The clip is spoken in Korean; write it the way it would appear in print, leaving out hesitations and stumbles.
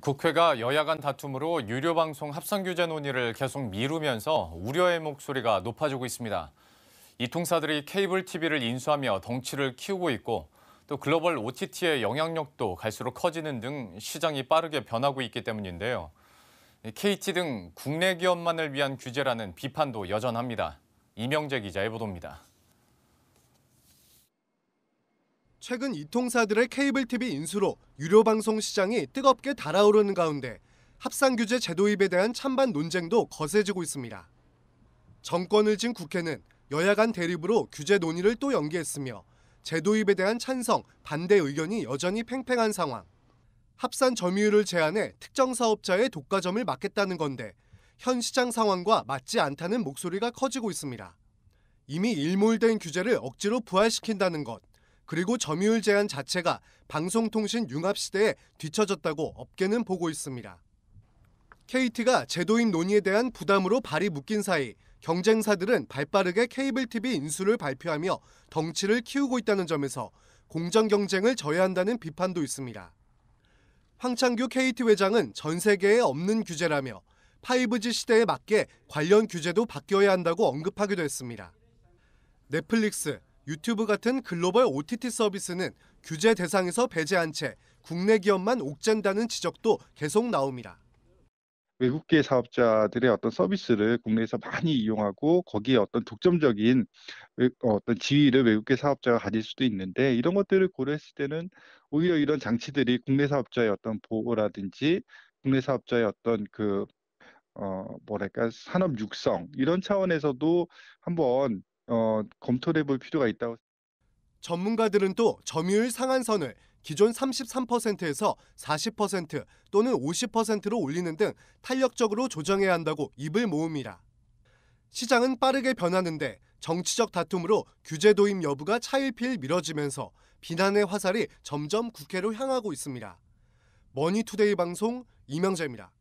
국회가 여야 간 다툼으로 유료 방송 합성 규제 논의를 계속 미루면서 우려의 목소리가 높아지고 있습니다. 이 통사들이 케이블 TV를 인수하며 덩치를 키우고 있고 또 글로벌 OTT의 영향력도 갈수록 커지는 등 시장이 빠르게 변하고 있기 때문인데요. KT 등 국내 기업만을 위한 규제라는 비판도 여전합니다. 이명재 기자의 보도입니다. 최근 이 통사들의 케이블 TV 인수로 유료 방송 시장이 뜨겁게 달아오르는 가운데 합상 규제 제도입에 대한 찬반 논쟁도 거세지고 있습니다. 정권을 진 국회는 여야 간 대립으로 규제 논의를 또 연기했으며 제도입에 대한 찬성, 반대 의견이 여전히 팽팽한 상황. 합산 점유율을 제한해 특정 사업자의 독과점을 막겠다는 건데 현 시장 상황과 맞지 않다는 목소리가 커지고 있습니다. 이미 일몰된 규제를 억지로 부활시킨다는 것, 그리고 점유율 제한 자체가 방송통신 융합 시대에 뒤처졌다고 업계는 보고 있습니다. KT가 제도입 논의에 대한 부담으로 발이 묶인 사이 경쟁사들은 발빠르게 케이블 TV 인수를 발표하며 덩치를 키우고 있다는 점에서 공정 경쟁을 저해한다는 비판도 있습니다. 황창규 KT 회장은 전 세계에 없는 규제라며 5G 시대에 맞게 관련 규제도 바뀌어야 한다고 언급하기도 했습니다. 넷플릭스, 유튜브 같은 글로벌 OTT 서비스는 규제 대상에서 배제한 채 국내 기업만 옥죄한다는 지적도 계속 나옵니다. 외국계 사업자들의 어떤 서비스를 국내에서 많이 이용하고 거기에 어떤 독점적인 어떤 지위를 외국계 사업자가 가질 수도 있는데 이런 것들을 고려했을 때는 오히려 이런 장치들이 국내 사업자의 어떤 보호라든지 국내 사업자의 어떤 뭐랄까 산업 육성 이런 차원에서도 한번 검토를 해볼 필요가 있다고. 전문가들은 또 점유율 상한선을 기존 33%에서 40% 또는 50%로 올리는 등 탄력적으로 조정해야 한다고 입을 모읍니다. 시장은 빠르게 변하는데 정치적 다툼으로 규제 도입 여부가 차일피일 미뤄지면서 비난의 화살이 점점 국회로 향하고 있습니다. 머니투데이 방송 이명재입니다.